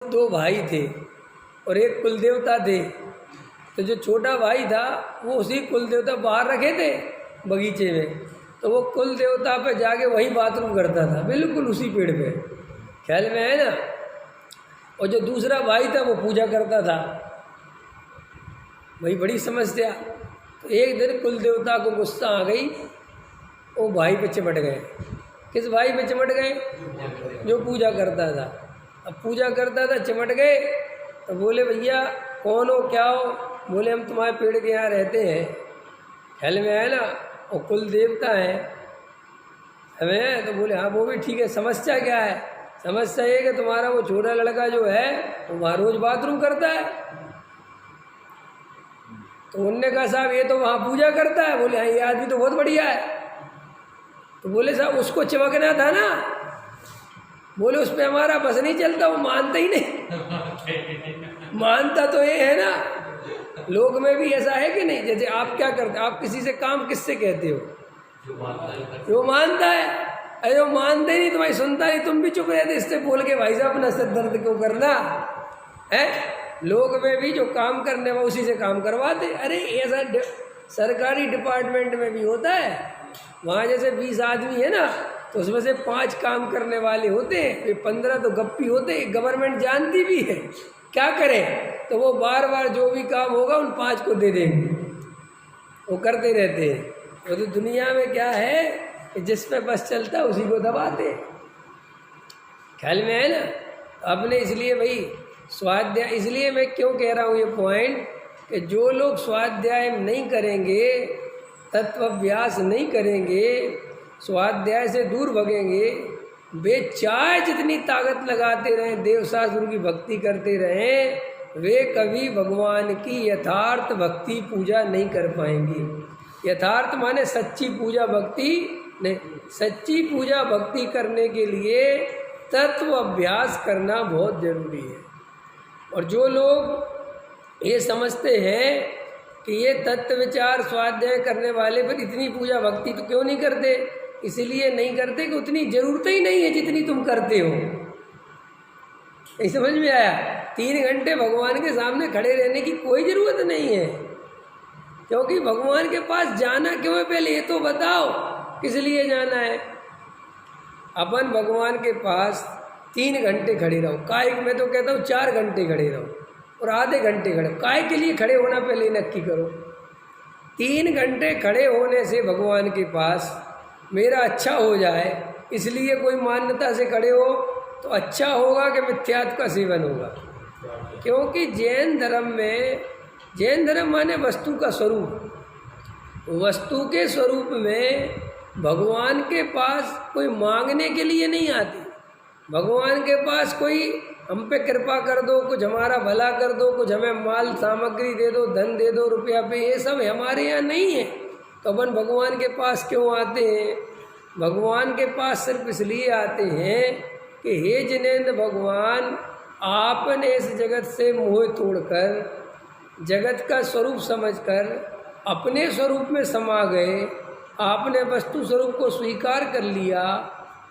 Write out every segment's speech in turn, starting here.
दो भाई थे और एक कुल देवता थे। तो जो छोटा भाई था वो उसी कुल देवता बाहर रखे थे बगीचे में, तो वो कुल देवता पे जाके वही बाथरूम करता था, बिल्कुल उसी पेड़ पे, ख्याल में है ना। और जो दूसरा भाई था वो पूजा करता था। भाई बड़ी समस्या। तो एक दिन कुल देवता को गुस्सा आ गई, वो भाई पे चिमट गए। किस भाई पे चिमट गए? जो पूजा करता था। अब पूजा करता था, चिमट गए। तो बोले भैया कौन हो, क्या हो? बोले हम तुम्हारे पेड़ के यहाँ रहते हैं, ख्याल में है ना, वो कुल देवता है हमें। तो बोले हाँ वो भी ठीक है, समस्या क्या है? समस्या ये कि तुम्हारा वो छोटा लड़का जो है वो वहाँ रोज बाथरूम करता है। तो उनने कहा साहब ये तो वहाँ पूजा करता है। बोले हाँ ये आदमी तो बहुत बढ़िया है। तो बोले साहब उसको चिमकना था ना। बोले उस पर हमारा बस नहीं चलता, वो मानता ही नहीं। मानता तो ये है ना, लोग में भी ऐसा है कि नहीं? जैसे आप क्या करते, आप किसी से काम किससे कहते हो? जो मानता है। अरे वो मानते नहीं, तुम्हारी सुनता नहीं, तुम भी चुप रहते, इससे बोल के भाई साहब अपना सर दर्द क्यों करना है? लोग में भी जो काम करने वो उसी से काम करवाते। अरे ऐसा सरकारी डिपार्टमेंट में भी होता है। वहाँ जैसे 20 आदमी है ना, तो उसमें से 5 काम करने वाले होते हैं, फिर 15 तो गप्पी होते हैं। गवर्नमेंट जानती भी है, क्या करें? तो वो बार बार जो भी काम होगा उन 5 को दे देंगे, वो करते रहते हैं। तो दुनिया में क्या है कि जिस पे बस चलता है उसी को दबाते, ख्याल में है ना। अपने इसलिए भाई स्वाध्याय, इसलिए मैं क्यों कह रहा हूँ ये पॉइंट, कि जो लोग स्वाध्याय नहीं करेंगे, तत्वाभ्यास नहीं करेंगे, स्वाध्याय से दूर भगेंगे, वे चाहे जितनी ताकत लगाते रहें, देवशास्त्र की भक्ति करते रहें, वे कभी भगवान की यथार्थ भक्ति पूजा नहीं कर पाएंगे। यथार्थ माने सच्ची पूजा भक्ति नहीं। सच्ची पूजा भक्ति करने के लिए तत्व अभ्यास करना बहुत जरूरी है। और जो लोग ये समझते हैं कि ये तत्व विचार स्वाध्याय करने वाले पर इतनी पूजा भक्ति तो क्यों नहीं करते, इसलिए नहीं करते कि उतनी जरूरत ही नहीं है जितनी तुम करते हो। नहीं समझ में आया? 3 घंटे भगवान के सामने खड़े रहने की कोई ज़रूरत नहीं है, क्योंकि भगवान के पास जाना क्यों है? पहले ये तो बताओ किस लिए जाना है। अपन भगवान के पास 3 घंटे खड़े रहो, काय मैं तो कहता हूँ 4 घंटे खड़े रहो और आधे घंटे खड़े, काय के लिए खड़े होना पहले नक्की करो। 3 घंटे खड़े होने से भगवान के पास मेरा अच्छा हो जाए, इसलिए कोई मान्यता से खड़े हो तो अच्छा होगा कि मिथ्यात्व का सेवन होगा। क्योंकि जैन धर्म में, जैन धर्म माने वस्तु का स्वरूप, वस्तु के स्वरूप में भगवान के पास कोई मांगने के लिए नहीं आती। भगवान के पास कोई हम पे कृपा कर दो, कुछ हमारा भला कर दो, कुछ हमें माल सामग्री दे दो, धन दे दो, रुपया पे, ये सब हमारे यहाँ नहीं है। तो अपन भगवान के पास क्यों आते हैं? भगवान के पास सिर्फ इसलिए आते हैं कि हे जिनेंद्र भगवान, आपने इस जगत से मोह तोड़कर जगत का स्वरूप समझकर अपने स्वरूप में समा गए। आपने वस्तु स्वरूप को स्वीकार कर लिया,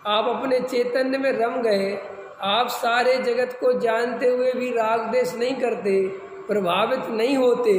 आप अपने चैतन्य में रम गए। आप सारे जगत को जानते हुए भी राग देश नहीं करते, प्रभावित नहीं होते।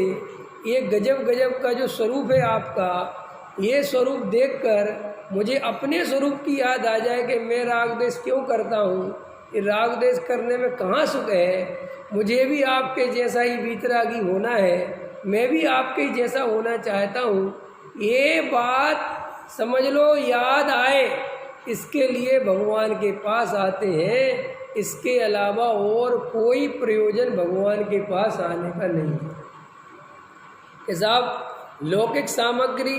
ये गजब गजब का जो स्वरूप है आपका, ये स्वरूप देखकर मुझे अपने स्वरूप की याद आ जाए कि मैं राग देश क्यों करता हूँ, ये राग देश करने में कहाँ सुख है। मुझे भी आपके जैसा ही वीतरागी होना है, मैं भी आपके जैसा होना चाहता हूँ। ये बात समझ लो, याद आए, इसके लिए भगवान के पास आते हैं। इसके अलावा और कोई प्रयोजन भगवान के पास आने का नहीं है। कि साहब लौकिक सामग्री,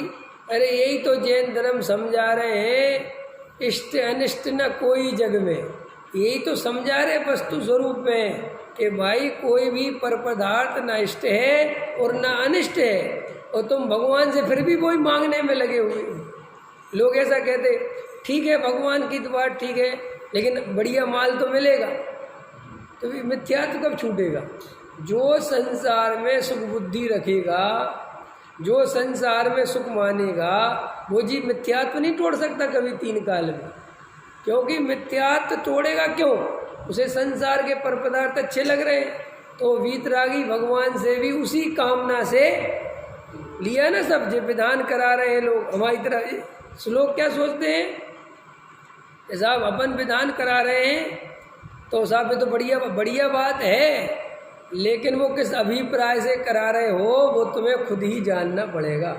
अरे यही तो जैन धर्म समझा रहे हैं, इष्ट अनिष्ट न कोई जग में। यही तो समझा रहे वस्तु स्वरूप में कि भाई कोई भी पर पदार्थ न इष्ट है और न अनिष्ट है, और तुम भगवान से फिर भी वही मांगने में लगे हुए। लोग ऐसा कहते, ठीक है भगवान की तो बात ठीक है, लेकिन बढ़िया माल तो मिलेगा, तो भी मिथ्यात्व कब छूटेगा? जो संसार में सुख बुद्धि रखेगा, जो संसार में सुख मानेगा, वो जी मिथ्यात्व नहीं तोड़ सकता कभी 3 काल में। क्योंकि मिथ्यात्व तोड़ेगा क्यों? उसे संसार के पर पदार्थ अच्छे लग रहे हैं, तो वीतरागी भगवान से भी उसी कामना से लिया ना सब। जो विधान करा रहे हैं लोग हमारी तरह, लोग क्या सोचते हैं कि साहब अपन विधान करा रहे हैं तो साहब ये तो बढ़िया बात है, लेकिन वो किस अभिप्राय से करा रहे हो वो तुम्हें खुद ही जानना पड़ेगा।